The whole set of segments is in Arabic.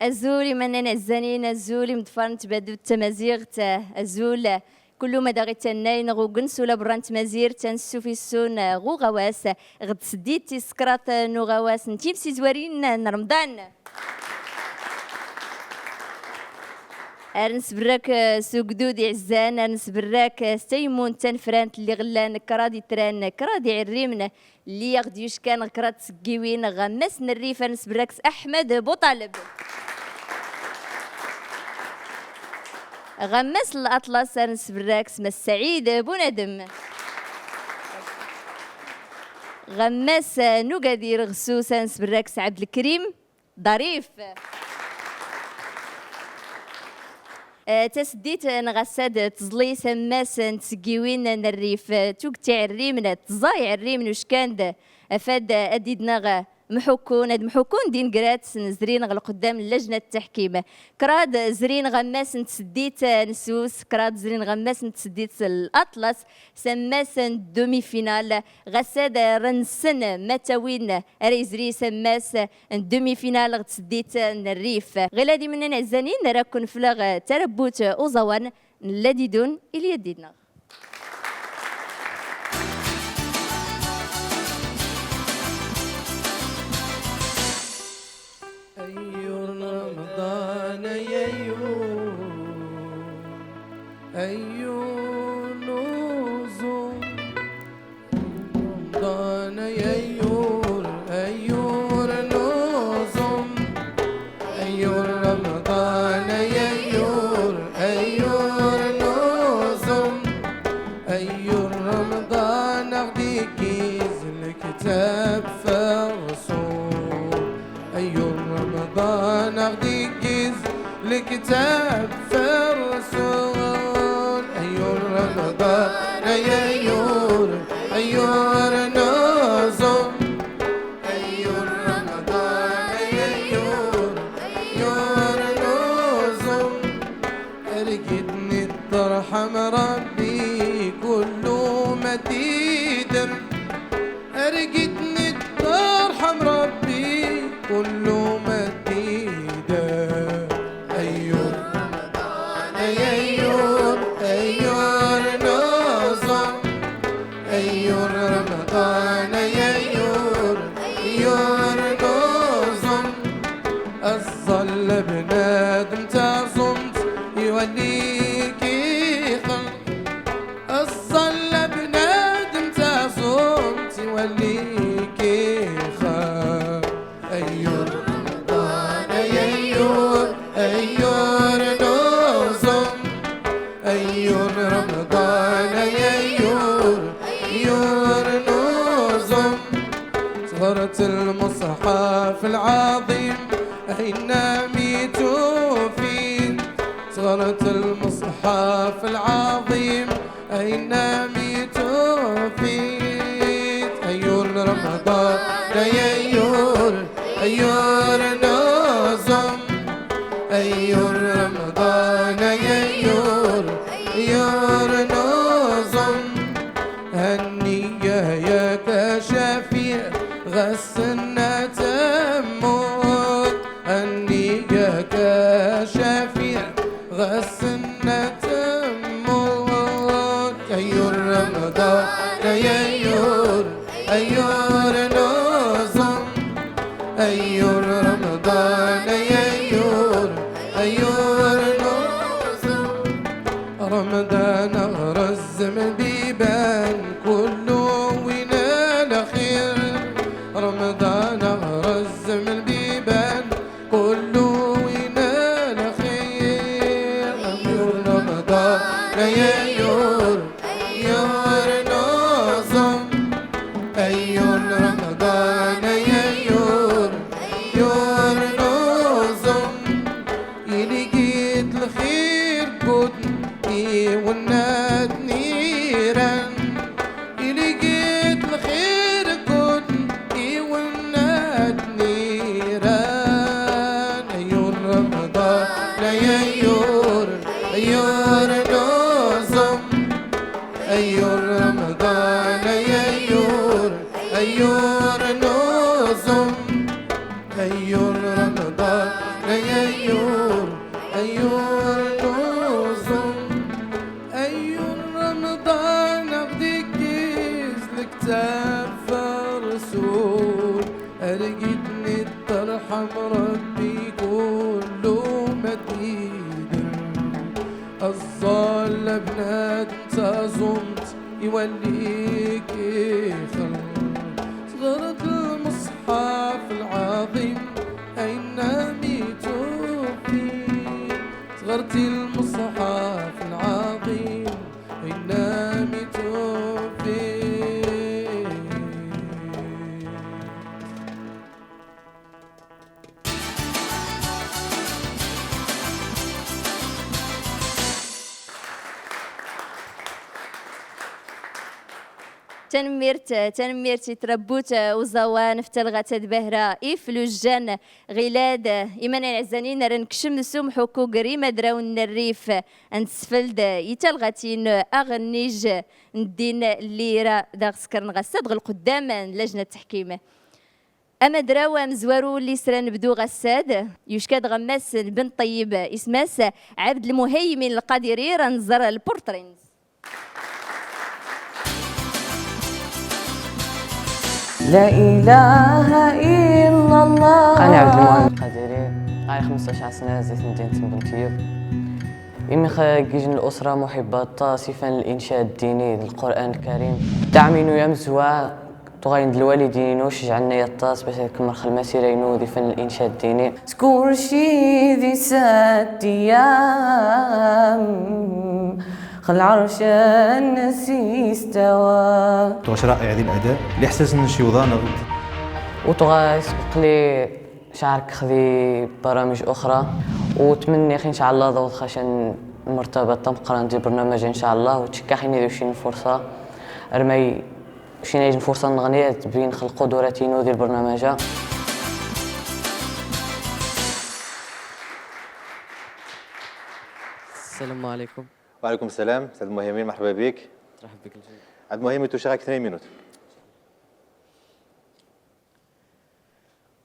الزول من الزنين الزول مدفرنت بدو التمازيغت الزول كل ما داغت الناين غو قنسولا برانت مزير تنسو في السون غو غواس غد سديت تسكرات نو غواس نتيب سيزوارين رمضان ارنس براك سوق دودي عزان ارنس براك ستيمون تنفرانت اللي غلان كرادي تران كرادي عريمنا اللي ياخديوش كان كرات سقيوين غمس الريف ارنس براكس احمد بوطالب غمس الاطلس ارنس براكس السعيد بوندم غمس نوغادير غسوس ارنس براكس عبد الكريم ظريف تسديت نغساد تزلي سماس نتسقيوين نريف توك تاع الريم تزايع الريم وش كان افاد اديدنا محكون دين قرات نزرين غل قدام لجنه التحكيم كراد زرين غماس نتسديت نسوس كراد زرين غماس نتسديت الاطلس سماس دومي فينال غساد رنسن متاوين ريزري سماس دومي فينال غتسديت الريف غير هادي من نعزانين راكن فلاغ تربوت اوزوان الذي دون اليدينا نوزو رمضان ييور أيور نوزم أيور رمضان ييور أيور نوزم أيور رمضان أغديكيز الكتاب فرسوم أيور رمضان أغديكيز الكتاب فرسوم رمضان ييور أيور نوزم أيور رمضان ييور أيور نوزم أرقدني الترحم ربي كل مديدم أرقدني الترحم ربي كل مديدم أيور رمضان ييور أيور نوزم أيور رمضان ييور أيور نوزم الظل بنادم تصمت يوليك خلق الظل بنادم تصمت يوليك خلق أيور رمضان ييور أيور نوزم أيور رمضان ييور أيور نوزم صغرت المصحف العظيم أين ميتوا فين صغرت المصحف العظيم أين ميتوا فين أيور رمضان ييور أيور نوزم أيور رمضان ييور أيور نوزم هنية يا كشفيع غسلنا تموت هنية كشفيع غسلنا تموت أيور رمضان ييور أيور نوزم أيور رمضان ييور أيور نوزم رمضان غرزم بيبان كله وينال خير رمضان غرزم البيبان كله وينال خير أيور رمضان ييور أيور نوزم أيور رمضان ييور أيور نوزم يلقيت الخير كنتي والناد نيران يلقيت الخير كنتي والناد نيران أيور رمضان ييور أيور نوزم أيور رمضان ييور أيور نوزم أيور رمضان ييور ديدر الظل بناد تزمت يوليك يخل صغرت المصحف العظيم أين ميتوفي صغرت المصحف العظيم أين ميتوفي تنميرتي تربوت وزوان فتلغة تدبهرة إفلو الجن غلاد إيمان العزانين رنكشم سوم حكو قريمة دراون الريف أنسفلد يتلغتين أغنيج ندين الليرة داغ سكرن غساد غل قدام لجنة تحكيمه أما دراوة مزوارو اللي سران بدو غساد يشكاد غماس بن طيب اسماس عبد المهيمن القادري رنزر البورترينز لا إله إلا الله. أنا عبد المهيمن القادري عاي 15 سنة زيت مدينة بنتيوب. إمي خاجين الأسرة محبة صفا الإنشاء الديني للقرآن الكريم. دعمينو يمزوا تغاين الوالدين وشجعنا يطاس باش نكمل المسيرينو ذي فن الإنشاء الديني. سكور شي ذي 6 أيام خل عرش النسي استوى. واش رائع هذه الاداء الاحساس ان شي وضع وتغا يسبق لي شعرك خذي برامج اخرى وتمني ان شاء الله ضوض خشن مرتبط تمقرا ندير برنامج ان شاء الله وتشكا حين يدير شي فرصه رمي شي نيجي فرصه نغني تبين خلق قدراتي نودي البرنامج. السلام عليكم. وعليكم السلام سيد المهيمن مرحبا بك. مرحبا بك الجميع. عبد المهيمن تشارك 2 مينوت.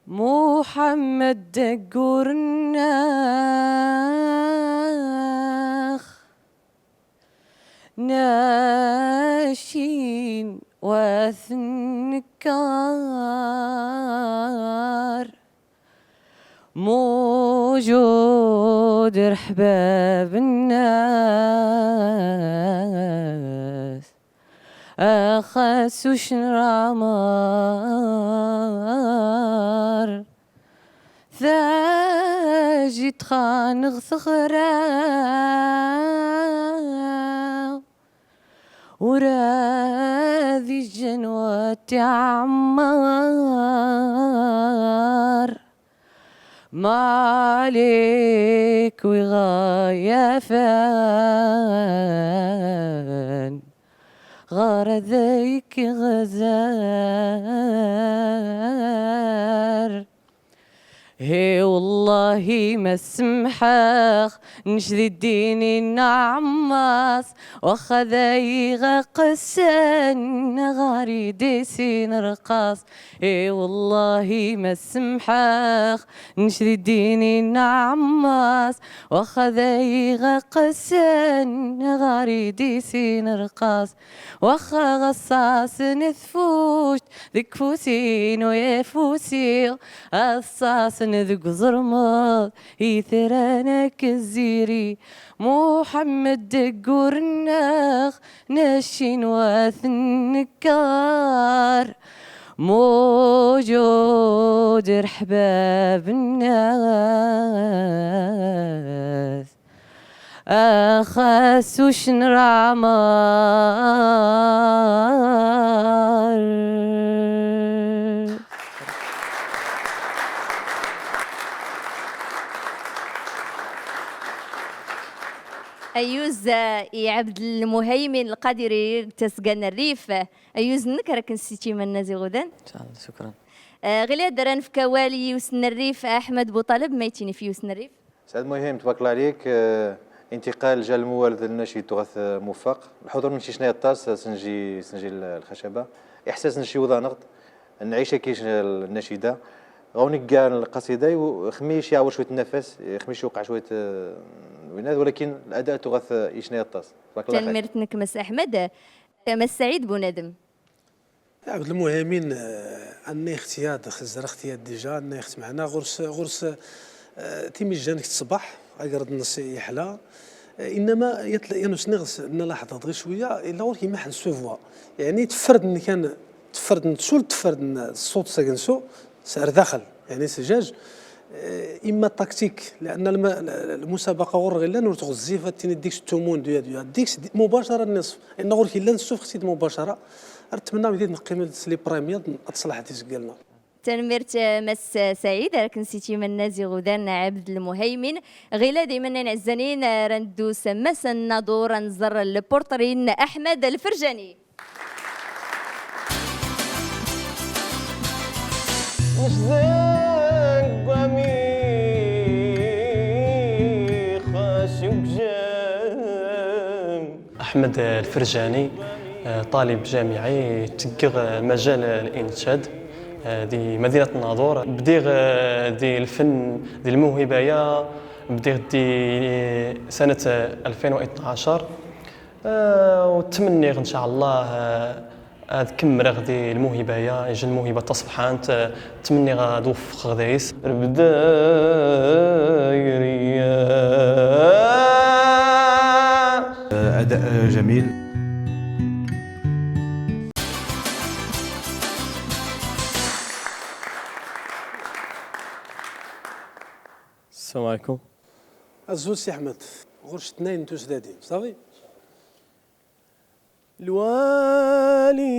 محمد دقور الناخ ناشين وثنكار موجود رحباب الناس أخس وشنرامار ثاجي تخانغ ثغرا وراذي الجنوات عمار ما عليك وغاية فان غار ذيك غزار هي والله ما سمحاخ نشري الدين نعماس واخذ يغقسن غاري ديسين رقاص هي والله ما سمحاخ نشري الدين نعماس واخذ يغقسن غاري ديسين رقاص واخا غصاص نثفوش ذك فوسين ويفوسي الصاص ذق زرماض يثرانك الزيري محمد دقور الناخ ناشين واثنكار موجود رحباب الناس أخس وشنر عمار. أيوز يا عبد المهيمن القادري تسقن الريف أيوز نكرك نسيتي من نازي غدا ان شاء الله شكرا. غير دران في كوالي وسن الريف أحمد بوطالب ميتيني في وسن الريف سيد المهيمن تبارك الله عليك. انتقال جال الموالد الناشي تغث موفق الحضور من شيشنا الطاس سنجي الخشبه احساس نشي وضع نقد نعيش كيش النشيده غونك كاع القصيده وخميش يعور شويه النفس خميش يوقع شويه وينات ولكن الاداء تغث يشنا الطاس تبارك الله خير. تنمرتنك مس أحمد مس سعيد بونادم عبد المهيمن أني اختيار خزر اختيار ديجا أني اخت معنا غرس تيمي جانك الصباح أقرد نصي يحلى انما ينوس نغس نلاحظ غير شويه الا غير كيما حنسوفوا يعني تفرد ان كان تفرد نتسول تفرد الصوت ساكنسو سعر داخل يعني سجاج اما تكتيك لان المسابقه غير غير نور تغزيفه تيني ديك التومون ديك مباشره النصف ان غير كي لا نسوف خصي مباشره نتمنى بديت نقيم لي بريمير تصلح تيسقلنا تنمرت مس سعيد راك نسيتي من نازي غدان عبد المهيمن غيلا ديما نعزانين رندوس مس النادور نزر البورترين احمد الفرجاني أحمد الفرجاني طالب جامعي تقغ مجال الإنشاد دي مدينة الناظور بديغ دي الفن دي الموهبة بديغ دي سنة 2012 وتمني إن شاء الله كم غدي الموهبة يجي الموهبة تصبحان تمني غادوف غدايس أداء جميل. السلام عليكم. الزول سي احمد غرش اثنين تسدادين صافي. الوالدين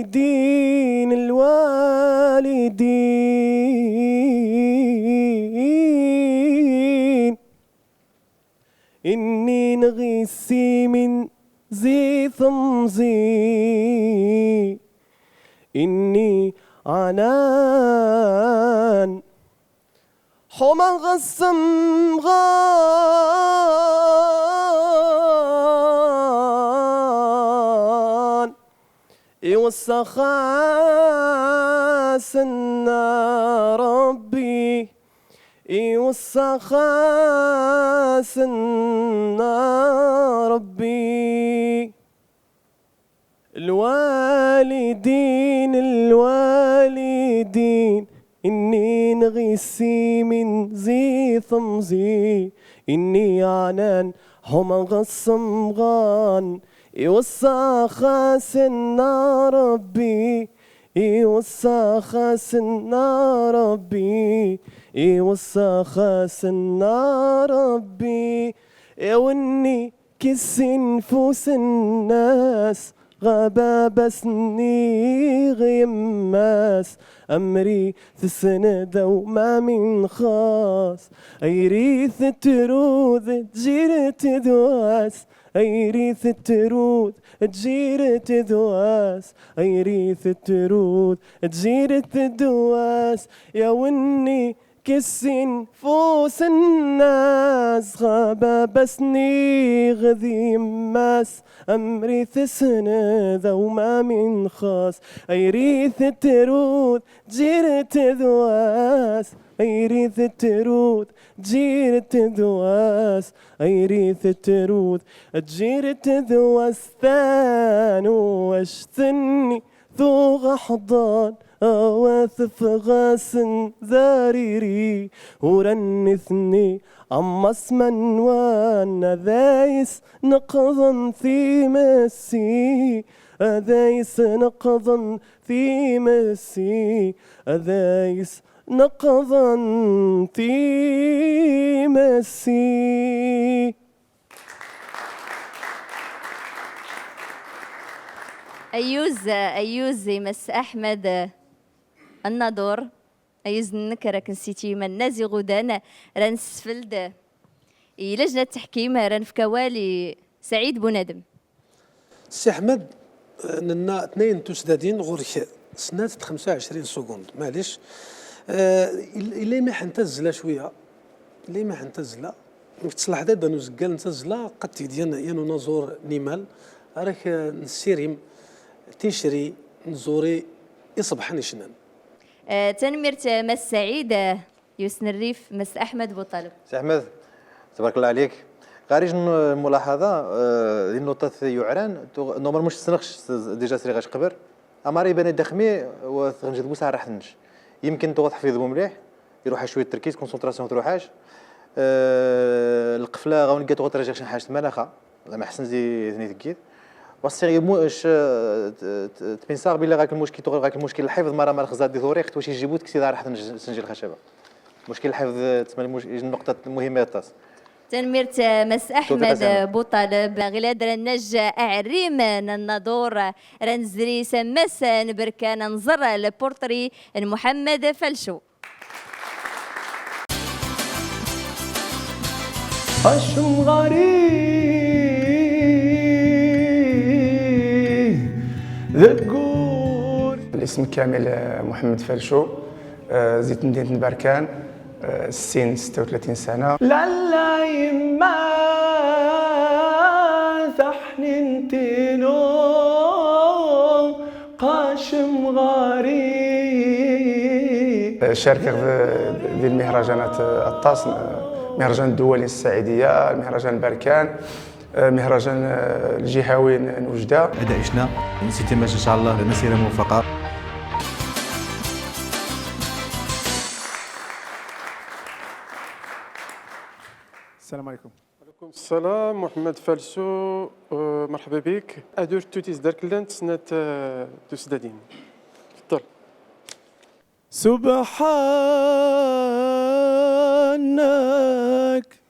إني نغيسي من زي ثمزي إني عنان حما غصم غان يوسخاسنا ربي يوسخاسنا ربي الوالدين إني نغيسي من زي ثمزي إني عنان هما غصم غان يوسخاسنا ربي يوسخاسنا ربي يوسخاسنا ربي يوني كس نفوس الناس غبابسني غيماس أمري تسند وما من خاص أيريث تروذ تجير تدواس أيريث تروذ تجير تدواس أيريث تروذ تجير تدواس يا وني كسين فوس الناس غبابسني غذي ماس أمري تسند وما من خاص أيريث ترود جير تدواس أيريث ترود جير تدواس أيريث ترود جير تدواس ثانو واشتني ذوغ حضان أواثف غاسن ذاريري ورنثني أما اسمن وانا ذايس نقضا في مسي أذايس نقضا في مسي أذايس نقضا في مسي. أيوز مس أحمد النادور أيوز نكرك نسيتي من نازي غدان رنسفلد لجنة التحكيم ران في كوالي سعيد بونادم. سي أحمد لنا اثنين تسدادين غورك سنة 25 سكوند معليش اللي ما حنتزلا شوية اللي ما حنتزلا تصلح دابا نوزكال نتزلا قد تديان يانو نزور نيمال راك نسيريم تيشري نزوري يصبح نشنان. تنمرت مس سعيد يوسن الريف مس احمد بوطالب. سي احمد تبارك الله عليك خارج الملاحظه دي النقطه يعران نورمال مش تسنخش ديجا سري غاش قبر اماري بان دخمي وثنجد بوسع راح تنش يمكن تو تحفظهم مليح يروح شويه التركيز كونسونطراسيون تروحاش القفله غون قات غوتراجع شي حاجه مناخه زعما حسن زي تكيد والسيغي موش تبينصار بلا غاك المشكل تغل غاك المشكل الحفظ مره مره خزاد دي ثوريق واش يجيبوت كسي دار حتى سنجي الخشبه مشكل الحفظ تسمى النقطه المهمه تاس تنميرت مس احمد بوطالب غلاد رنج اعريم النادور رنزري سمس بركان نزر البورتري محمد فلشو هاشم غريب ذكور. الاسم كامل محمد فلشو، زيت مدينة بركان، السن 36 سنة. لالا يما ثحننتينو قاشم غريب. شارك في المهرجانات الطاس، مهرجان الدولي السعيدية، مهرجان بركان، مهرجان الجهوي نوجدة. أدائنا نسيت إن شاء الله مسيرة موفقة. السلام عليكم. وعليكم السلام. محمد فلسو، مرحبا بك. أدور توتيس داركلاند سنة تسدادين. تفضل. سبحانك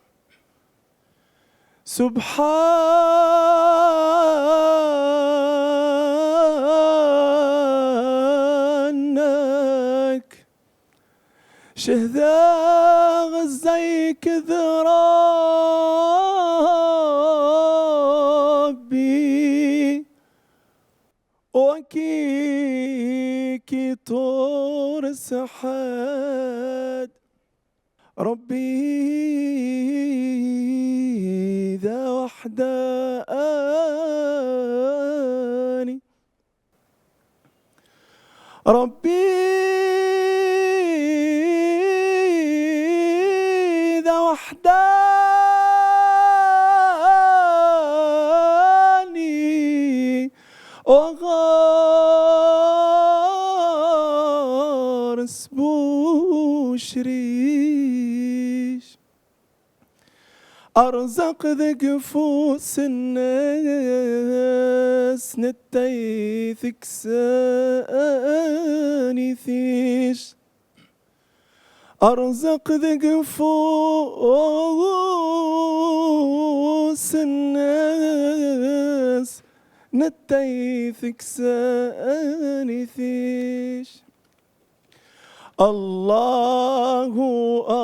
سبحانك شهدا غزيك ذرابي وكيكي طور السحاد ربي ذا وحداني ربي ذا وحداني وغارس بوشريش أرزق ذقفوس الناس نتيثك ساني ثيش أرزق ذقفوس الناس نتيثك ساني ثيش الله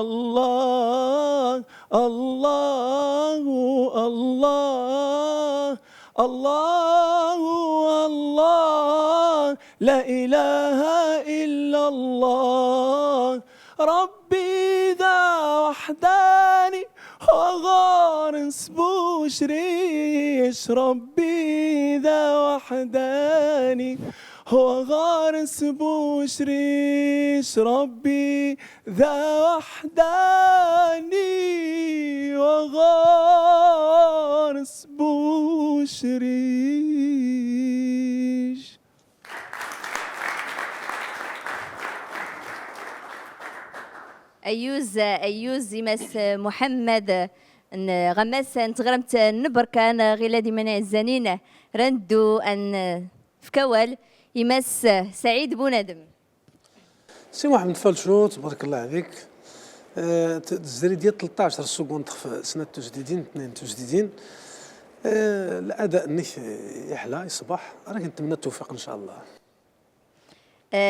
الله الله الله الله الله لا إله إلا الله ربي ذا وحداني وغارس بوشريش ربي ذا وحداني هو غارس بوشريش ربي ذا وحداني وغارس بوشريش. أيوز يمس محمد غمس تغرمت نبركان غيلادي منع الزنينة رندو أن فكوال يمس سعيد بوندم. سي محمد فلشو تبارك الله عليك. الزري ديال 13 سكوند في سنة تجديدين 2 تجديدين. الأداء نيك يحلى يصبح، أنا كنتمنى التوفيق إن شاء الله.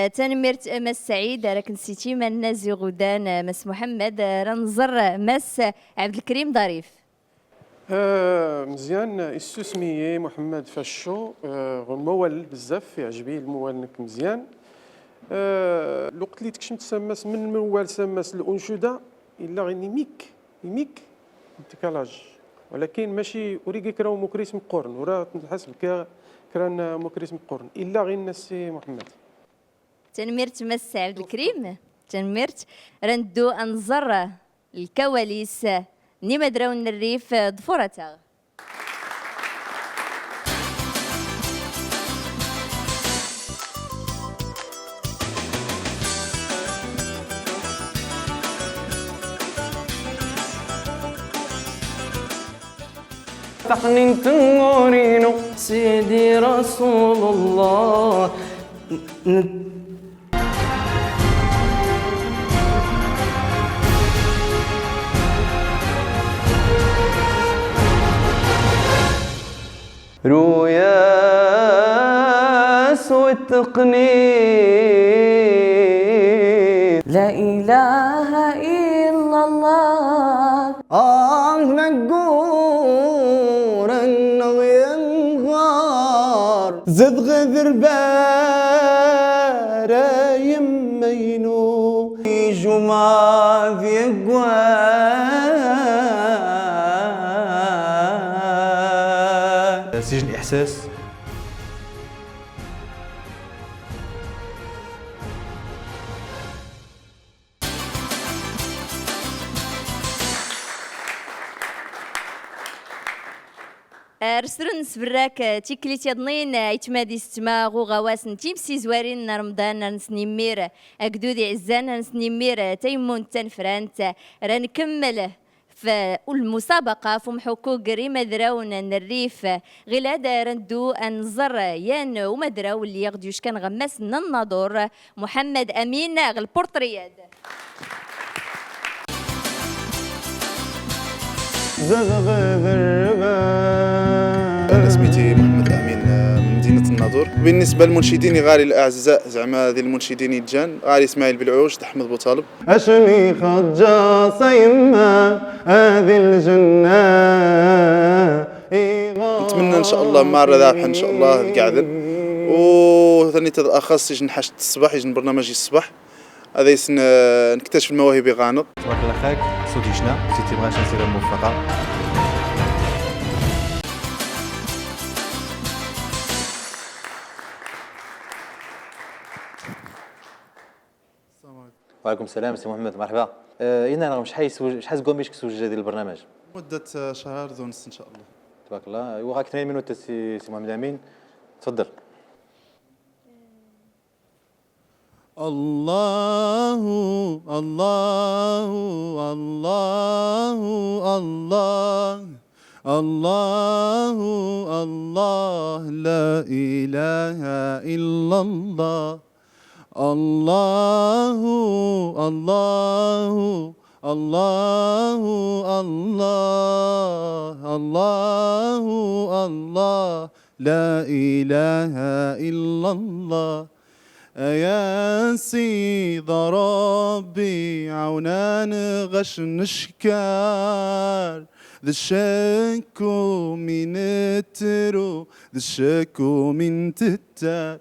تنمرت مس سعيد راك نسيتي من نازي غدان مس محمد رنزر مس عبد الكريم ظريف. مزيان اسمي محمد فلشو، مولد بزاف يعجبني الموال مزيان. الوقت اللي تكشمت سماس من الموال سماس الانشوده الا غير يميك ديكالاج، ولكن ماشي وريكي كراو مكريس مقورن ورا نحسب كران مكريس مقورن الا غير الناس محمد. تنمرت مس عبد الكريم تنمرت رندو انظر الكواليس نيما دراون الريف ضفورتها. اشتقني نتورينو سيدي رسول الله. روياس والتقنين لا إله إلا الله. نقور النغيار زد غذر بارا يمينو جمعة في سجن إحساس. رسرن سبراك تيكليتي ضنين يتمادي ستما غو غواسن تيمسي زوارين رمضان نسنيمير اكدودي عزان نسنيمير تيمون تنفرانت رنكمل في المسابقة فم حقوق ريما دراون الريف غلادة رندو أنزر يان وما دراو اللي يغديوش كان غماس الناظور محمد أمين البورترياد. أنا سميتي محمد أمين من مدينة الناظور. بالنسبة للمنشدين غالي الأعزاء زعما هذه المنشدين الجان غالي إسماعيل بالعوج أحمد بوطالب. أشمي خجا صيما هذه الجنة. نتمنى إن شاء الله مع الرابحة إن شاء الله القعدة. وثاني الأخص يجي نحشت الصباح يجي برنامج الصباح هذا نكتشف المواهب غانط. تبارك الله خاك صديقنا سيتي بغاش نسير موفقة. وعليكم السلام سي محمد مرحبا. انا شحال تقول باش كسوج هذا البرنامج؟ مدة شهر ونص ان شاء الله. تبارك الله. وغاك 2 مينوت سي محمد امين تفضل. الله الله الله الله الله الله لا إله إلا الله. الله الله الله الله الله الله لا إله إلا الله. يا سيد ربي عونان غش نشكار ذا الشكو من الترو ذا الشكو من تتار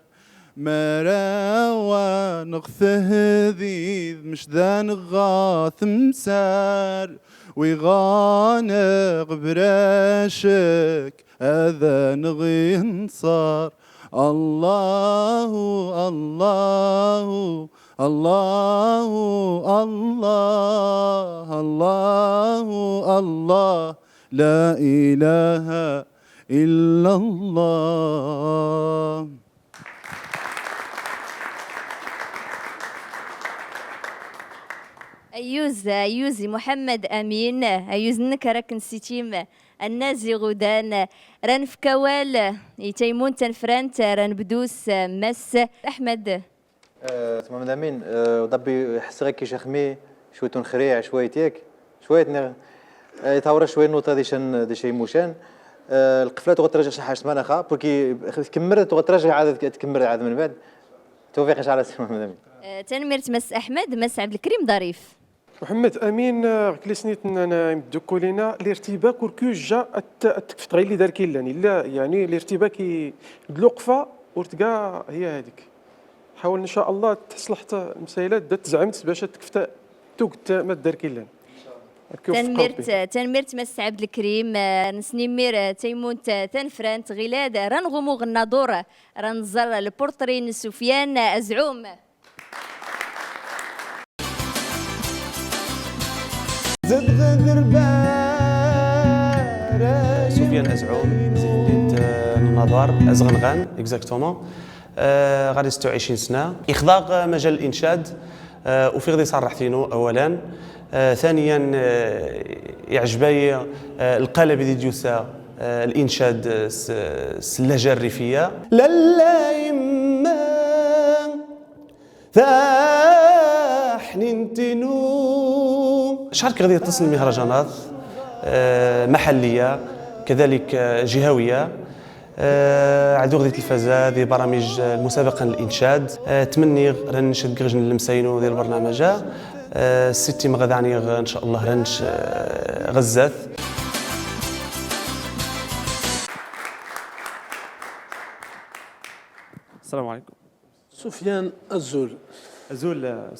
مراوى نغثه ذيذ مش ذا نغاث مسار ويغانغ براشك هذا نغي انصار. الله الله الله الله الله الله لا إله إلا الله. أيوزي محمد أمين أيوز نكرك نسيتيم النازي غدان ران في كوال يتيمون تنفرانت ران بدوس مس أحمد. محمد أمين ضبي حسغك كي شخمي شوية نخريع شوية ياك شوية يتورى شوية النوطة دي شي موشان القفلة تغترجع شي حاجة سمانة خا بوركي كمرت تغترجع عاد تكمل عاد من بعد توفيق إن شاء الله سي محمد أمين. تنمرت مس أحمد مس عبد الكريم ظريف. محمد امين كليسنيت انا يمدكو لينا الارتباك وركوجا التكفت غير اللي دار كيلاني لا يعني الارتباك الوقفه ورتقا هي هذيك. حاول ان شاء الله تصلحت المسائلات دات زعمت باش تكفت توقت ما دار كيلان. تنمرت مس عبد الكريم نسنيمير تيمونت تنفرانت غلاد رنغمو الناظور رنزر البورترين سفيان أزعوم. سفيان أزعوم زيد النظار أزغنغان اكزاكتومون غادي 26 سنة إخضاق مجال الإنشاد وفي غادي صرح فينو أولا ثانيا يعجبني القالب ديال جوسا الإنشاد اللهجة الريفية. لالا يما ثاحنين تنو. شارك غادي يتصل مهرجانات محلية كذلك جهوية، عدو غدي التلفازة ديال برامج المسابقة للإنشاد. تمني رنشد غجن المساينو ديال البرنامج الستي مغادعني ان شاء الله رنش غزاث. السلام عليكم. سفيان الزول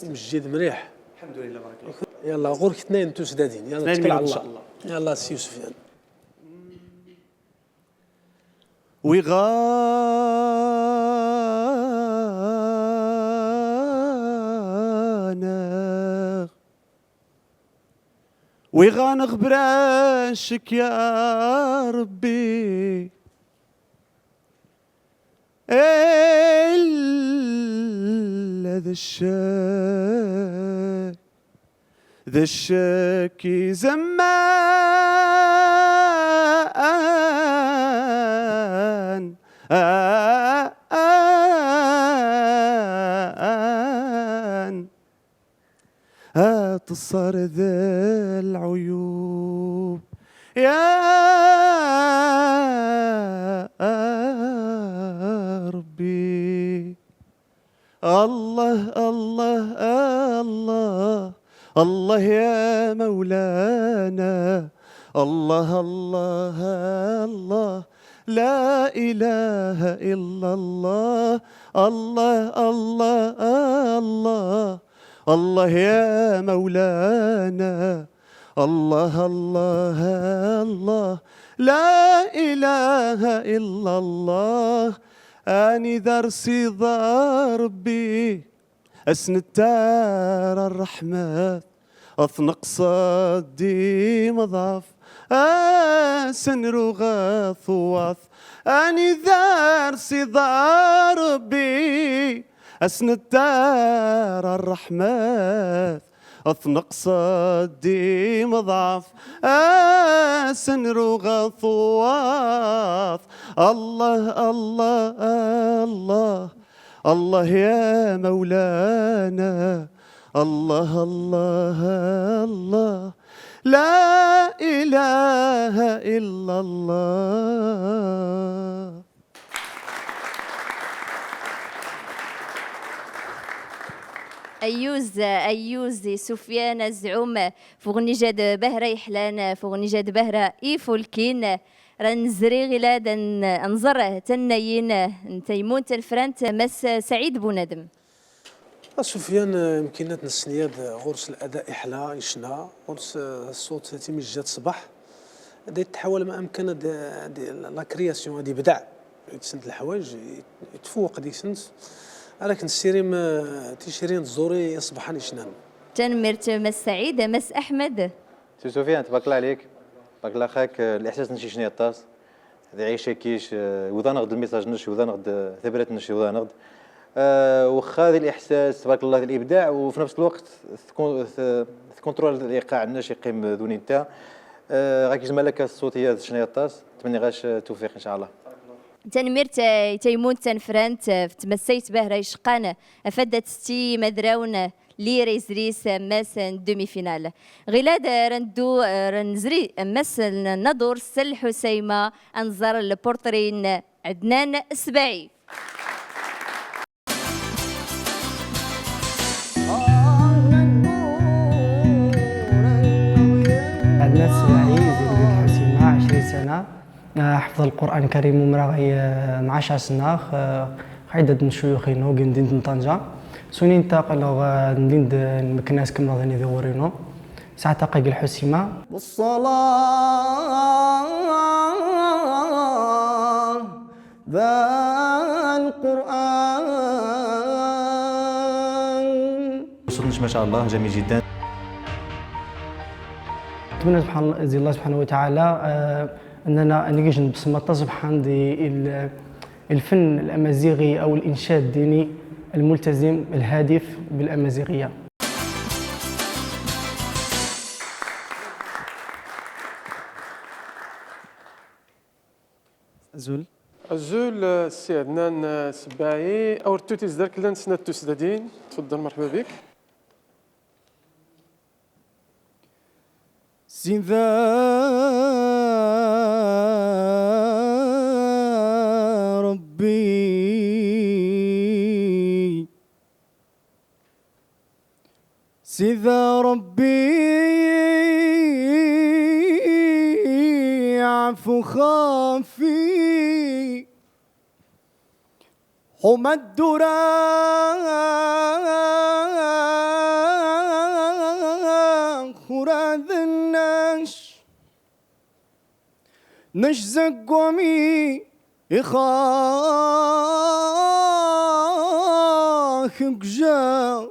مجد مريح الحمد لله بارك الله. يلا غورك اثنين انتو سدادين، يلا توكل على الله. يلا سي سفيان. ويغانغ براشك يا ربي إلا ذا الشاك زمان تصر ذا العيوب يا ربي. الله الله الله الله يا مولانا، الله الله الله لا إله إلا الله، الله الله الله الله يا مولانا، الله الله الله لا إله إلا الله. أني درسي ضربي أسنتار الرحمة أثنق صدي مضاف أسنرو غاثواث. أني درسي ضربي أسنتار الرحمة أثنق صدي مضاف أسنرو غاثواث. الله الله الله الله يا مولانا، الله الله الله لا إله إلا الله. أيوز سفيان الزعوم فغني جاد بهرة يحلان فغني جاد بهرة إيفولكين رنزري غلاد انظر تنين تيمون تلفرانت مس سعيد بونادم. سفيان يمكن السنياد غرس الاداء احلى يشنا غرس الصوت تيمجات صباح هذا يتحول ما امكن لا كرياسيون هذه بدع يتسند الحوايج يتفوق ديك سنت ولكن السيريم تيشيرين الزوري يصبحان يشنان. تنمرت مس سعيد مس احمد. سي سفيان تبارك الله عليك، تبارك الله خاك الاحساس نشي شنو الطاس هذه عيشه كيش وذا نغد الميساج نش وذا نغد ثبرت نش وذا نغد واخا هذا الاحساس تبارك الله الابداع وفي نفس الوقت كونترول الايقاع الناس يقيم دون انت غاك جمالك الصوتيه شنو الطاس نتمنى غاش توفيق ان شاء الله. تنمرت تيمون تنفرانت تمسيت به ريشقان افدت ستي مدراون لي ريزريس ماس دومي فينال غلاد رندو رنزري ماس ندور سل حسيمه انظر البورترين عدنان السباعي. عدنان السباعي زيد الحسيمه 20 سنه حفظ القرآن الكريم ومراغي مع 10 سنة عدد من شيوخينو قندين طنجة سوني انتقل ندين المكناس كم راضيني ذورينو ساعة تقيق الحسيمة والصلاة ذا القرآن. صوتنا ما شاء الله جميل جدا. نتمنى زي الله سبحانه وتعالى أننا نجيش بصمة سبحان الفن الأمازيغي أو الإنشاد الديني الملتزم الهادف بالأمازيغية. زول الزول السي عدنان السباعي او رتوتي زدرك لان سنة تسدادين. تفضل مرحبا بك. سيذا ربي سيذا ربي عفو خافي حمى الدرا خراذ نش زقومي إخاك جا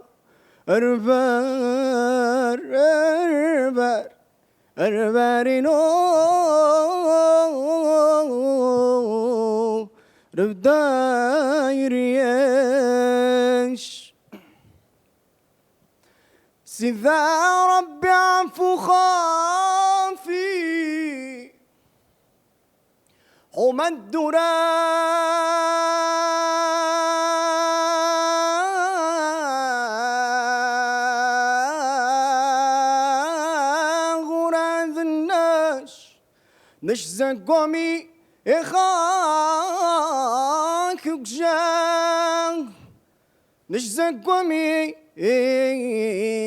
أربارينو ربدايريش سيذا ربي عفو خافي حمى الدرا غراذ نش زقومي إخاك جان نش زقومي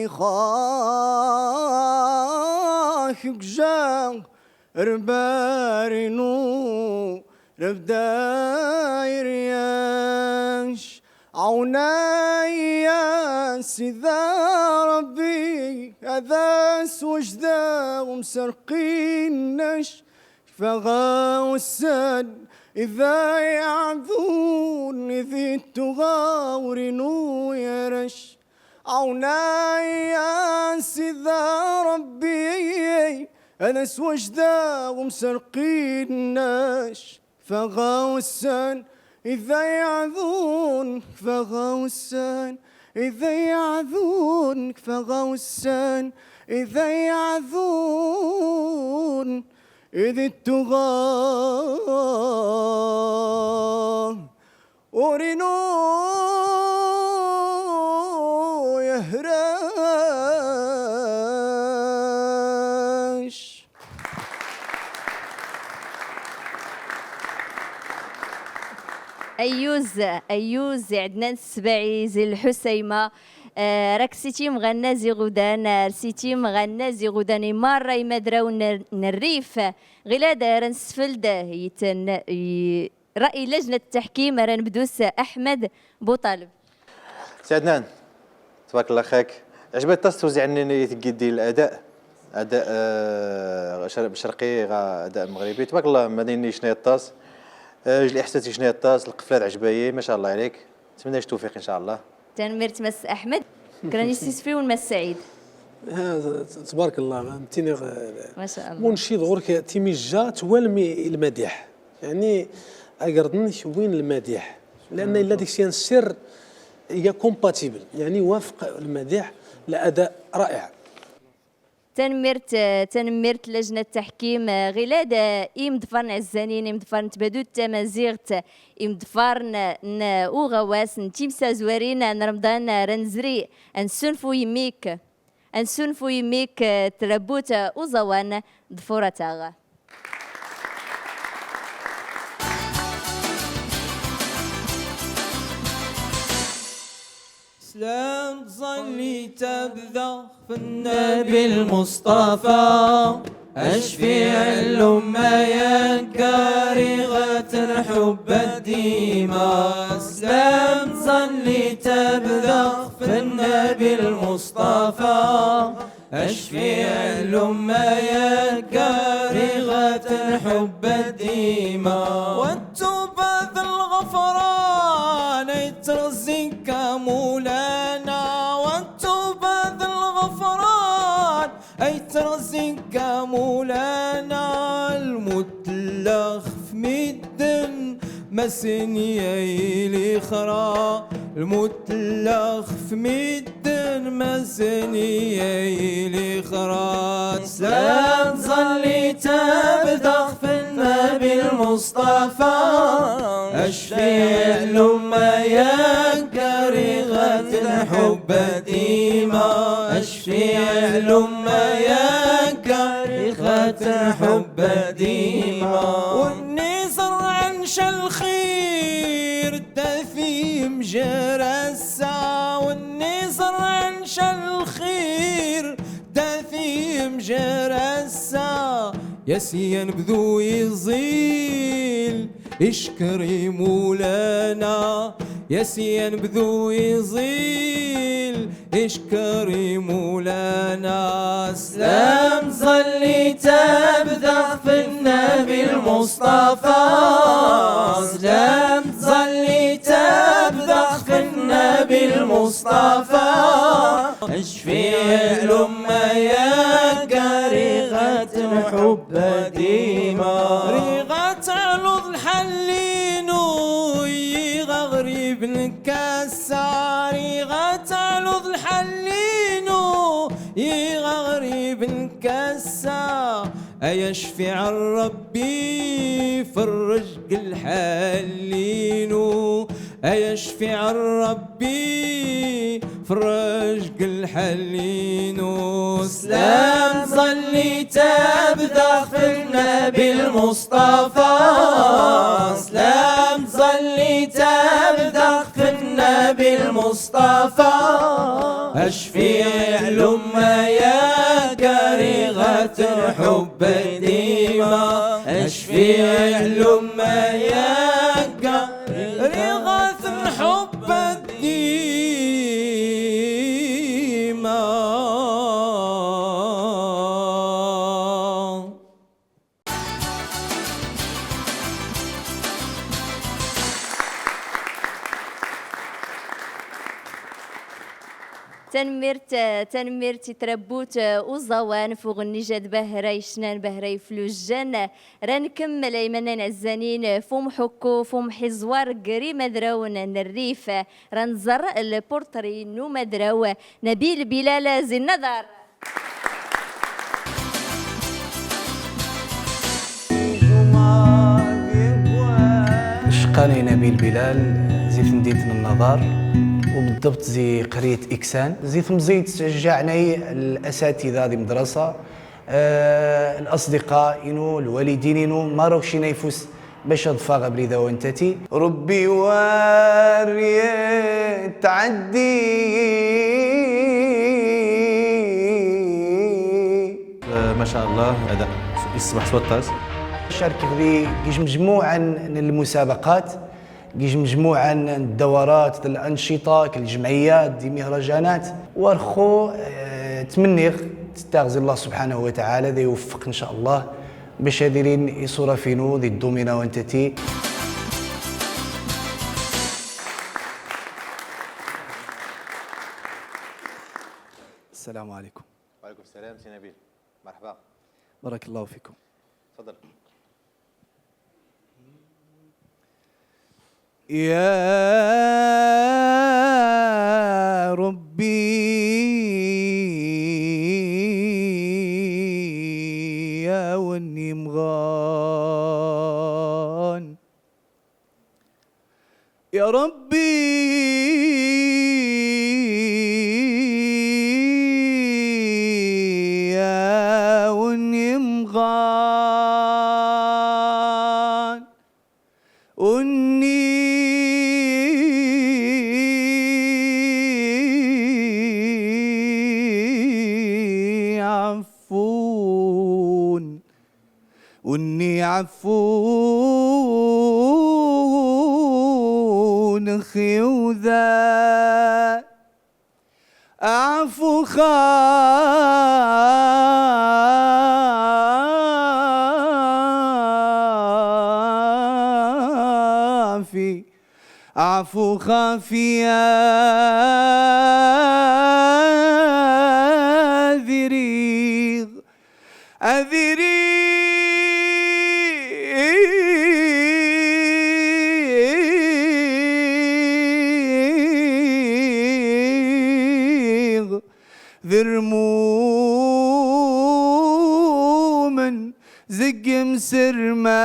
إخاك جان ربارينو ربداير ياش عوناي يا سيذا ربي هذا سوجدا ومسرقينش فغاوسان إذا يعذون إذ تغاورنو يرش عوناي يا سيذا ربي أنا سوجدا ومسرقيناش فغاوسان إذا يعذون فغاوسان إذا يعذون فغاوسان إذا يعذون إذ التغى أورينو يهراش. أيوز عدنان السباعي زي الحسيمة راك سيتي مغنى زي غدان سيتي مغنى زي غدان مرة يمدراو نريف غيلا دار نسفلد رأي لجنة التحكيم راه نبدوس أحمد بوطالب. سي عدنان تبارك الله خاك عجبت الطاس توزيع عني تقدي الأداء شرقي أداء مغربي تبارك الله مديني شنو الطاس الإحساس شنو الطاس القفلات عجباية ما شاء الله عليك نتمنى التوفيق إن شاء الله. تنمرت مس أحمد كراني سيسفي والمس سعيد. تبارك الله متيني ما شاء الله ونشيد غورك تيميجا توالمي المديح يعني أقردني وين المديح لأن إلا ديك الشيء السر هي كومباتيبل يعني وافق المديح لأداء رائع. تنمرت لجنة التحكيم غلاد إمدفرن عزانين إمدفرن تبادو التمازيغت إمدفرن أوغواس نتيمسا زوارين رمضان رنزري أنسنفو يميك تربوت أوزوان ضفورة تاغا. سلام ظلي تبذخ في النبي المصطفى أشفي الأمة كارغة الحب الديما. سلام ظلي تبذخ في النبي المصطفى أشفي الأمة كارغة الحب الديما. والتوبة ذا الغفران يترزقك مولانا. والتوبة ذا الغفران يترزقك مولانا. المتلخ في مدن مسني الإخرى. المتلخ في مدن مسني الإخرى. سلام ظلي تبدخ في النبي المصطفى أشفي الأمة يا كريغة الحب ديما أشفي الأمة يا كريغة الحب ديما والنصر عنش الخير دثيم جرسا والنصر عنش الخير دثيم جرسا يسيا بذو يزيل اشكري مولانا يسيا بذو يزيل اشكري مولانا سلام صلي تبدأ في النبي المصطفى سلام صلي تبدأ في النبي المصطفى اشفي الأمة يا كريغة الحب ديما ريغة علوض الحلينو يغريب نكسر ريغة علوض الحلينو يغريب نكسر أيشفع ربي فرج الحلينو أيشفع ربي فرج الحلينو سلام صلي تبدأ في النبي المصطفى سلام صلي تبدأ في النبي المصطفى أشفي الأمة يا كريغة الحب ديما أشفي الأمة يا كريغة الحب ديما تنمرت تربوت وزوان فوق النجاد بهراي شنان بهراي فلوجان رنكمل ايمنا عزانين فم حكو فم حزوار قري مدراون الريف رنزر البورتري نو مدراو نبيل بلال زي النظر شقاني نبيل بلال زي في مدينة النظار وبالضبط زي قرية إكسان زي مزيد شجعني الأساتذة دي مدرسة الأصدقاء إنو الوالدين إنو ما روكش ينافس باش أضفاغ بريدة وانتتي ربي واري تعدي ما شاء الله هذا يصبح صوت شارك في مجموعة من المسابقات مجموعة من الدورات الأنشطة الجمعيات دي مهرجانات ورخو تمنيغ تستغزي الله سبحانه وتعالى ذي يوفق إن شاء الله باش هاديرين يصورا فينو ذي الدومينا وانتتي السلام عليكم. وعليكم السلام سي نبيل مرحبا بارك الله فيكم. تفضل. يا ربي يا وني مغان يا ربي يا وني مغان وني وني عفون خيوذا أعفو خافي أعفو خافي أذريغ ذرمومن زقم وسرمان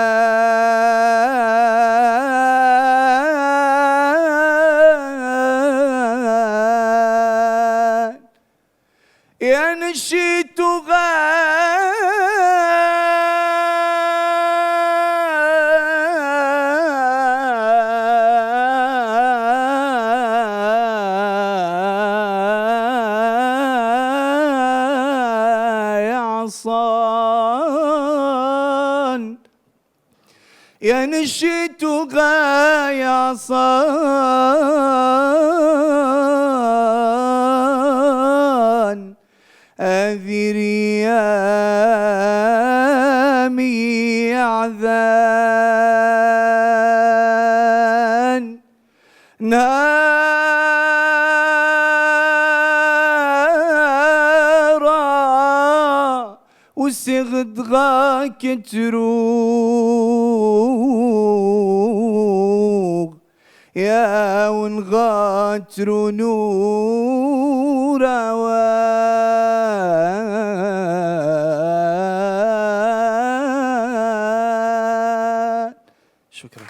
يا نشيت يا عصان يا نشيت يا عصان أذر يامي عذان نارا وسغد غاك تروغ يا ونغاتر نورا شكرا.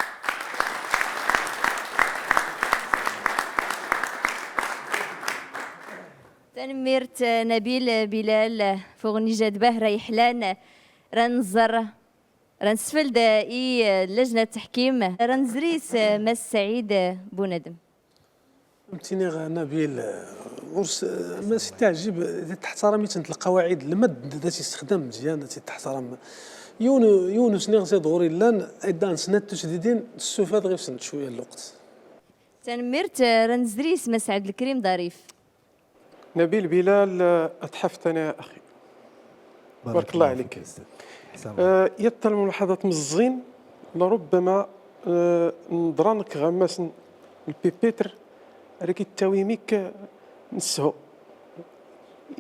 تنميرت نبيل بلال فوغني جاد باه يحلان رنزر رنسفل اي لجنة تحكيم رنزريس مس سعيد بوندم. فهمتيني نبيل ورس ما تعجب تحترمي القواعد المد ذات استخدام مزيان تحترم يونس نغسي دغوري لان ايضا سنه تسديدين السوفات غير سنت شويه الوقت. تنميرت رنزريس مس عبد الكريم ظريف. نبيل بلال اتحفت انا يا اخي بارك الله عليك. يطل الملاحظات مزين لربما نضرانك غماس البيبيتر راكي التاوي ميك نسهو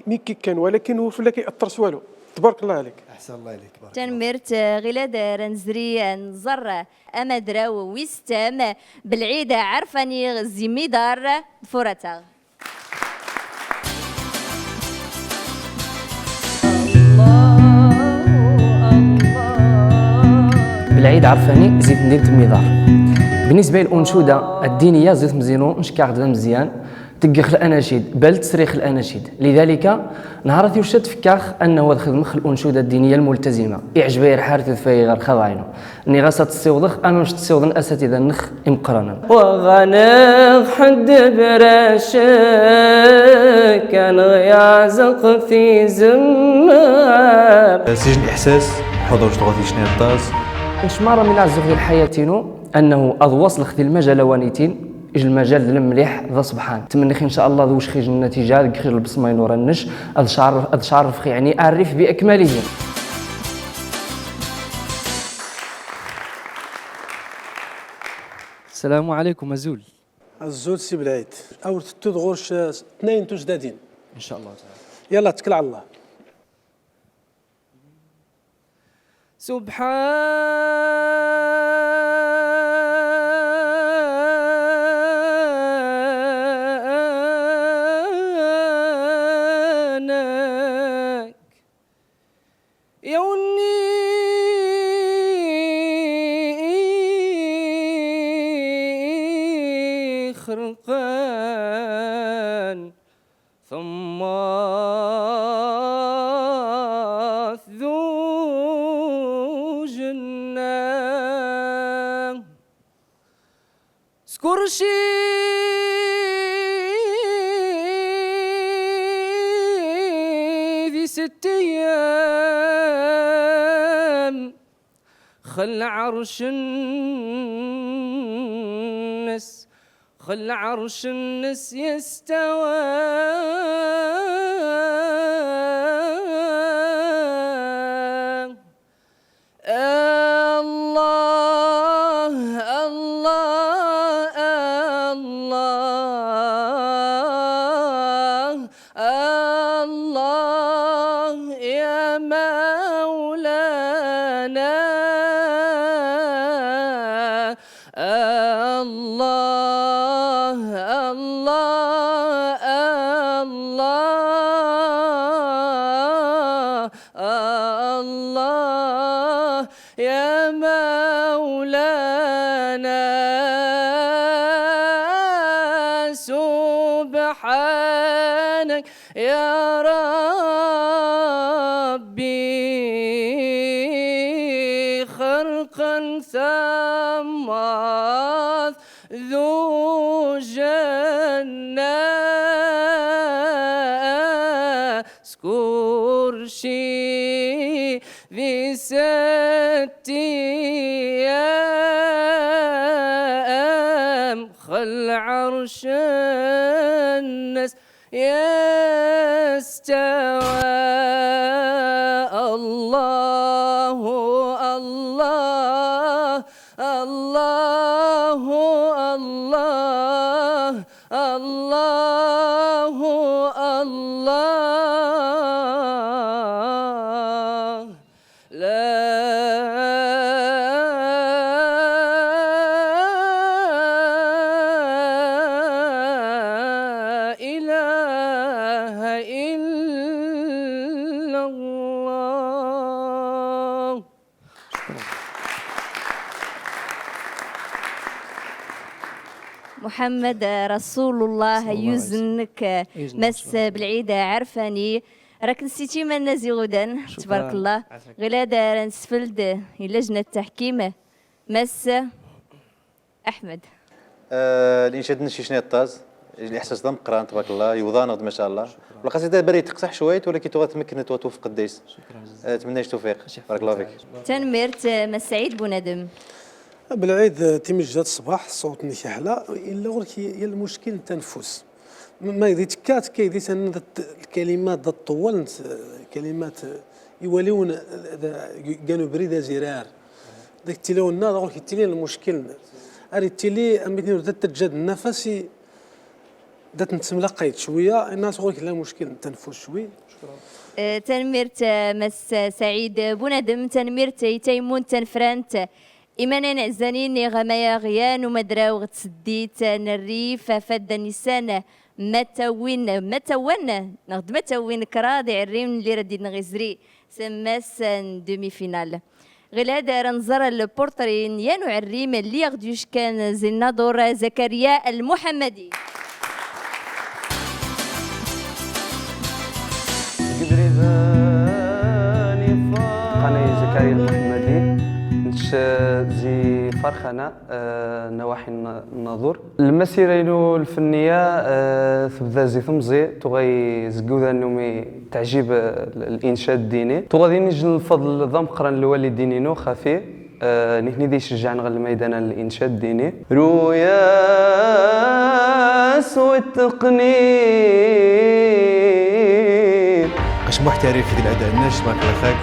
ميك كان ولكن هو فلا كيأثرش والو. تبارك الله عليك. احسن الله عليك. بارك تنميرت غلاد رنزري نزر امدراو ويستام بالعيده عرفاني زميدار فرتا. بالعيد عرفاني زيد ندير تميدار. بالنسبه للانشوده الدينيه زيد مزينو نشكا غدا مزيان تقخ الاناشيد بل تسريخ الاناشيد. لذلك نهار يرشد فكاخ انه خدمخ الانشوده الدينيه الملتزمه يعجبها يرحارث فاي غير خضعينو ني غاسه تصيوضخ انا مش تصيوضن اساتذه نخ امقرانا وغنغ حد براشك كان يعزق في زمار سجن احساس حضور تغطي شنو الطاس نشمار من الزوج ديال حياتينو انه اضواص لخذ المجال وانيتين اج المجال المليح ذا صبحان تمني ان شاء الله ذوش خيج النتيجه خيج البصمه نور النش اذ شعر يعني اعرف باكمله. السلام عليكم أزول. الزول سي بالعيد او تدغورش اثنين تجدادين ان شاء الله تعالى. يلا اتكل على الله. سبحانك يا وني خرقان ثم ذو جنة سكرشي ذي 6 أيام خل عرش النس خل عرش النس يستوى الله الله الله الله يا مولانا الله الله الله مولانا سبحانك يا ربي خرقا ثمات ذو جنة سكورشي ذي ست أيام خل عرش الناس يستوى الله الله الله الله الله الله لا إله إلا الله. محمد رسول الله يوزنك مس بالعيدة عرفاني راك نسيتي ما نازي غدا تبارك الله غلا نسفلد لجنة التحكيم مس أحمد الانشاد نشي شنو الطاز الاحساس ضم قران تبارك الله يوضانض ما شاء الله والقصيده بري تقصح شويت ولكن تمكنت وتوفق الديس اتمنى توفيق بارك الله فيك تنمرت مسعيد بونادم بالعيد تيمجات الصباح صوت نكحله الا غير هي المشكل التنفس ما يدي تكات كيدي الكلمات ذات الطوال كلمات يوليون كانوا بريده زرار داك التلون هذا غير كيتلي المشكل اري تيلي امتني ردت تجد النفس دات نتملقيت شويه الناس غير لا مشكل التنفس شوي تنمرت مس سعيد بونادم تنمرت تيمون تنفرانت إيمانا عزانين غمايا غيان ومدراو غتسديت نريف فد النسان متوين نغد متوين كراضي عريم اللي ردي نغزري سماس دومي فينال غير هذا رنزر البورترين يانو عريم اللي يغديوش كان زنادور زكريا المحمدي قناة زكريا المحمدي زي فرخانة نواحي الناظور المسيرة الفنية تبدا زي ثمزي تغي زقوذا نومي تعجيب الإنشاد الديني تغادي نجي الفضل ضم قران الوالدين نو خافي نحن دي شجعنا غير الميدان الإنشاد الديني رؤيا سوى التقنير قش محترف في الأداء الناس تبارك الله خير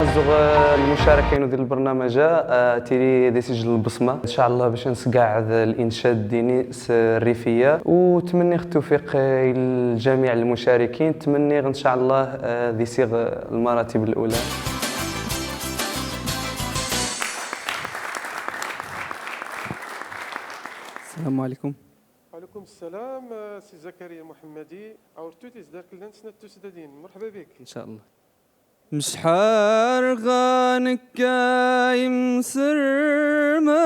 الزغ المشاركين ديال البرنامج تيري دي سجل البصمه ان شاء الله باش نسقعد الانشاد الديني الريفيه وتمني التوفيق لجميع المشاركين تمني ان شاء الله ذي صيغ المراتب الاولى. السلام عليكم. وعليكم السلام سي زكريا المحمدي او توتيس داك لانسنا التسدادين مرحبا بك ان شاء الله. مشحار غانك كايم سرمان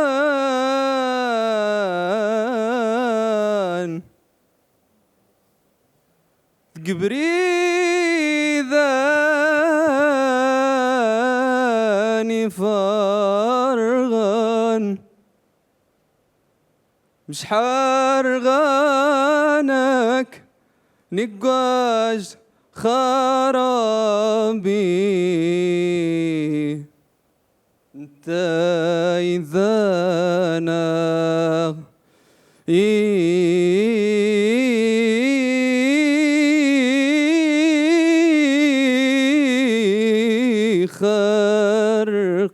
قبري ذاني فارغان مشحار غانك نقاش خرابي انت اذا انا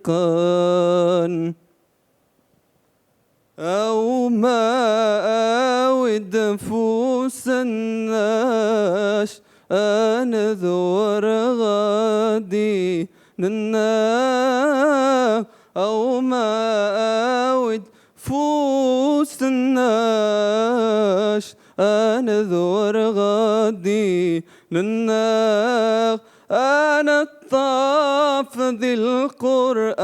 خرقان او ما اود فوس الناس أنا ذور غادي لنا أو ما أود فوس الناس أنا ذور غادي لنا أنا الطاف ذي القرآن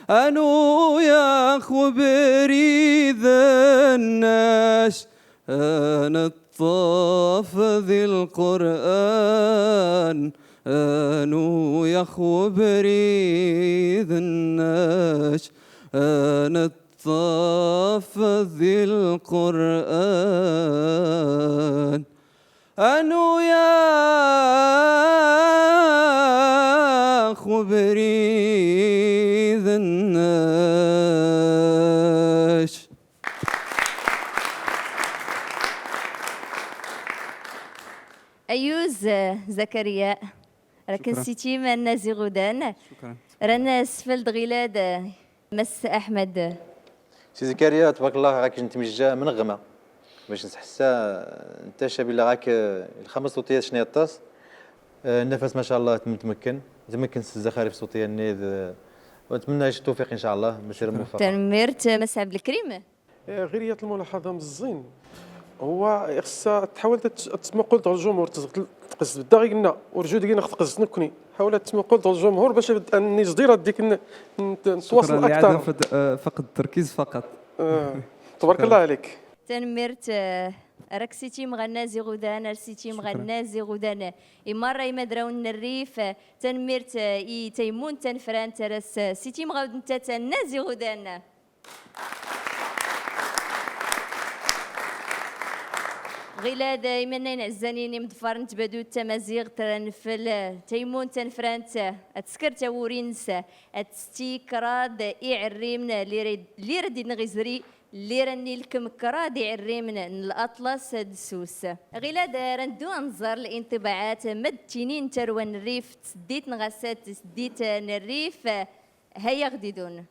أنو يا خبري ذا الناش أنا الطاف ذي القرآن أنو يا خبري ذا الناش أنا الطاف ذي القرآن أنو يا خبري ذا الناش. أيوز زكريا راك نسيتي ما الناس غدان. شكرا. رانا سفل غلاد مس أحمد. سي زكريا تبارك الله راك نتمجى منغمه باش نحسها انت شاب اللي راك الخمس صوتيات شنو الطاس النفس ما شاء الله متمكن الزخارف الصوتيه النيذ ونتمنى التوفيق ان شاء الله مسير موفق. تنمرت مس عبد الكريم. غير الملاحظه من الزين هو خصها تحاول تسمقل الجمهور تقص بدا غير قلنا ورجو ديالنا تقص نكوني حاول تسمقل الجمهور باش اني صديره ديك نتواصل اكثر. فقط التركيز فقط. تبارك الله عليك. تنمرت راك سيتي مغنى زي غدان سيتي مغنى زي غدان مرة يمدراون الريف تنمرت تيمون تنفران ترس سيتي مغاود انت تنازي غدان. غيلا دايما نعزانين مدفر نتبادو التمازيغ ترنفل تيمون تنفرانت اتسكر تاورينس اتستي كراد يعريمنا اللي ردي نغزري اللي راني لكم كراد يعريمنا الاطلس دسوس. غيلا رندو انظر الانطباعات مدتينين تروان الريف تسديت نغسات تسديت الريف هيا غديدون.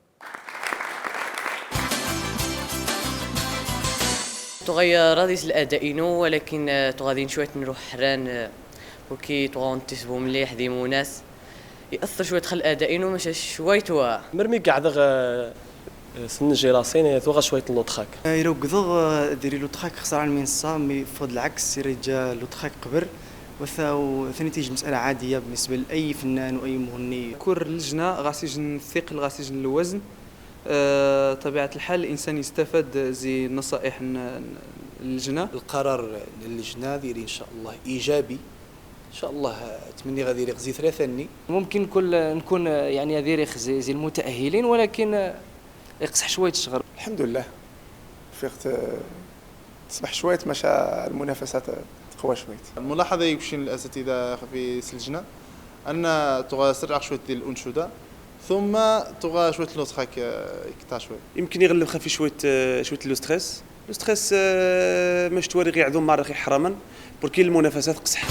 تغير راديس الاداء ولكن تغادين شويه نروح حران وكي تغون تسبو مليح ديمو ناس ياثر شويه دخل الاداء ماشي شويه مرمي قاعد سنجي راسين توغا شويه لوطخاك يروقض ديري لوطخاك خسر على المنصه مي فضل العكس يرجع لوطخاك قبر وثاني تيجي مساله عاديه بالنسبه لاي فنان واي مغني. كور اللجنه غاسيجن الثقل غاسيجن الوزن طبيعة الحال الإنسان يستفاد زي نصائح اللجنة. القرار اللجنة ديري إن شاء الله إيجابي إن شاء الله تمني غادي يغزي ثلاثة ني ممكن نكون يعني غادي زي المتأهلين ولكن يقصح شوية الشغل. الحمد لله فيقت تصبح شوية مشى المنافسات تقوى شوية. الملاحظة يمكن الأساتذة في اللجنة أن تغسرع شوية ديال الأنشودة ثم تغا شويه لوطخاك يقطع شويه يمكن يغلب خفي شويه لو ستريس ماش تواري غير عندهم مع رخي حراما بركي المنافسات قصح.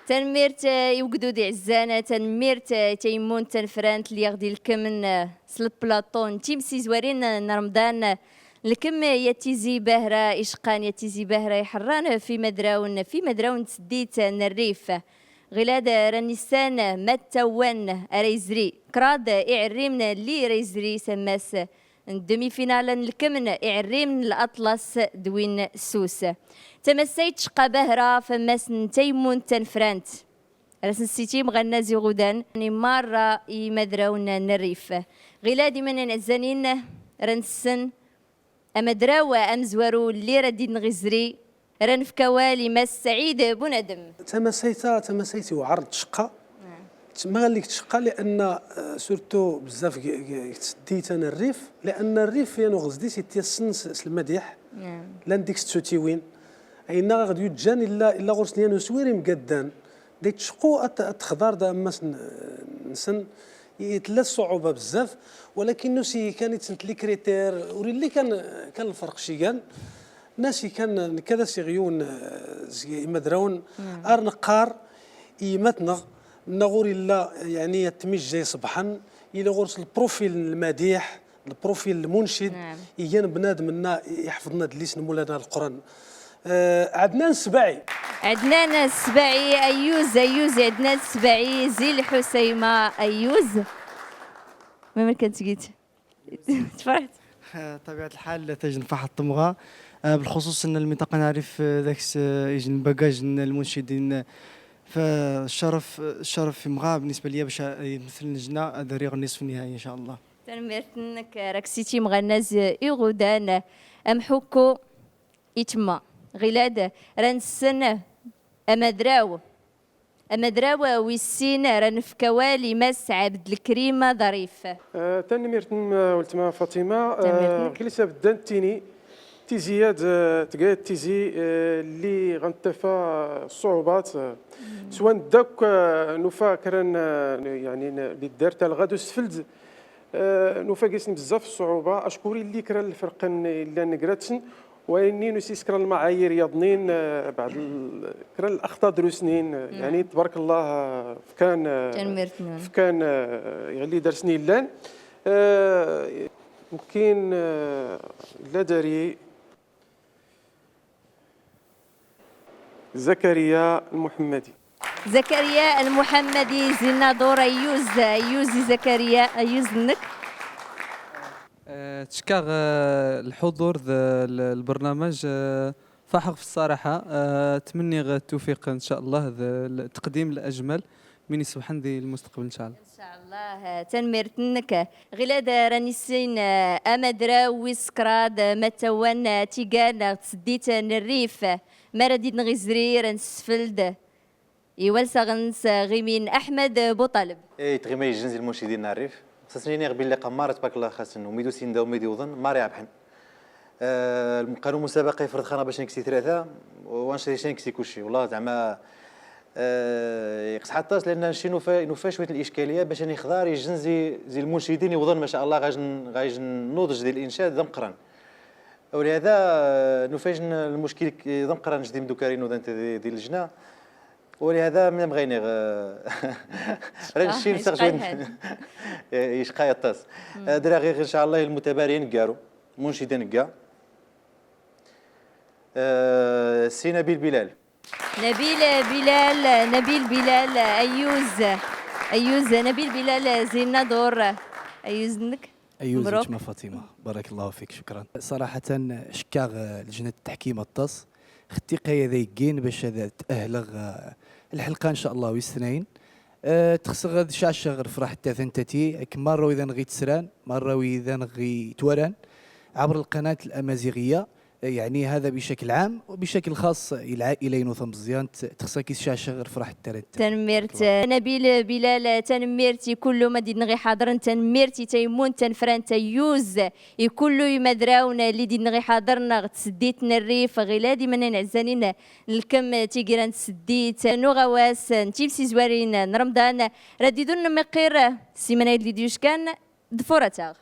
تنميرت يوقدو دي عزانة تنميرت تيمون تنفرانت اللي يغدي الكمن سل بلاطون تيمسي زوارين رمضان الكم يتيزي بهرة إشقان يتيزي بهرة يحران في مدراون تسديت الريف غلاد رنسان متوان ريزري كراد إعريمن اللي ريزري سماس دمي فينال الكمن إعريمن الأطلس دوين سوس تمسيت شقا بهرة فماس تيمون تنفرانت رسن سيتي مغنى زي غدان مرة يمدراون الريف غلادي من نعزانين رنسن أما دراوة أم زوارو اللي ردي نغزري رنف كوالي ما السعيد بندم. تمسيتي وعرض شقة ما غاليك تشقى لأن سورتو بزاف تسديت أنا الريف لأن الريف يانو غزدي تيسنس المديح لان ديك ستوتيوين أين غادي يتجان إلا غرس نيانو سويري مقدان ديك تشقو تخضار دا ماس نسن يتلا الصعوبه بزاف ولكن سي كانت سنت لي كريتير وريلي كان الفرق شيغان ناسي كان كذا سيغيون مدراون ارنقار يمتنا نغور الا يعني تمجي صبحا الى غرس البروفيل المديح البروفيل المنشد يجان بنادم منا يحفظنا دليس مولانا القران. عدنان السباعي أيوز عدنان السباعي زي الحسيمة أيوز ما كنت قلت تفرحت طبيعة الحال تجن فحط طمغة بالخصوص ان المنطقه نعرف ذاك يجن باكاج المنشدين، فالشرف مغا بالنسبه لي باش يمثل اللجنه دريغ النصف النهائي ان شاء الله. تنمرتنك راك سيتي مغناز يغودان ام حكو يتما غلاد رنسن امدراو ويسين رنفكوالي مس عبد الكريم ظريف. تنمرتن ولتما فاطمه جلسه بدانتيني تيزياد تقاد تيزي اللي غنتفى الصعوبات سواء داك نوفا كران يعني اللي دارت الغادو استفلد نوفا قيسن بزاف الصعوبه اشكوري اللي كرا الفرقان اللي نقراتن واني نسيس كرا المعايير يضنين بعد كرا الاخطاء دروسنين يعني تبارك الله فكان اللي درسني لان ممكن لا داري زكريا المحمدي زلنا دور أيوز زكريا أيوز لك. تشكر الحضور البرنامج فاحق في الصراحة. تمني التوفيق إن شاء الله التقديم الأجمل من سبحان ذي المستقبل إن شاء الله. إن شاء الله تنمرتنك غلاد رانيسين أمدرا ويسكراد متوان تيغان تسديت الريف مرديد نغزرير نسفلد يوالسا غنس غيمين أحمد بوطالب. إيه تغيمي الجنزي المنشدين نعرف خاصني غير بلي قمارة تبارك الله خاصن وميدو سيندا وميدو وظن ماري عبحن. القانون مسابقة يفرض خانا باش نكسي ثلاثة وانشري نكسي كلشي والله زعما يقص حتى لان شي نوفا شويه الاشكاليه باش نخضار يجنزي زي المنشدين يوظن ما شاء الله غاج نوضج ديال الانشاد ذم قران ولهذا نوفاج المشكل ذم قران جديد دوكارين ودانت ديال اللجنه ولهذا من بغيني راه الشيء مسخ يشقى يطاس درا غير ان شاء الله المتبارين كارو منشدين كاع سي نبيل بلال أيوز نبيل بلال زينا دور أيوز لك. أيوز ما فاطمة بارك الله فيك شكرا. صراحة شكاغ لجنة التحكيم الطاس اختي قاية ذيكين باش تأهل الحلقة إن شاء الله ويستنين تخسر غاد شاشة غير فرح تاثنتتي مرة وإذا نغي تسران مرة وإذا نغي توران عبر القناة الأمازيغية يعني هذا بشكل عام وبشكل خاص العائله ينوثم مزيان تخصها كيس شاشه غير فرح الترد. تنميرت نبيل بلال تنميرتي كل مدينه غي حاضرن تنميرتي تيمون تنفران تيوز كل يمدراونا اللي دينا غي حاضرنا تسديتنا الريف غيلادي من نعزانين الكم تيقران تسديت نغواس نتيبسي زوارين رمضان رديدون مقير سيمانه اللي ديوش كان دفورتاغ.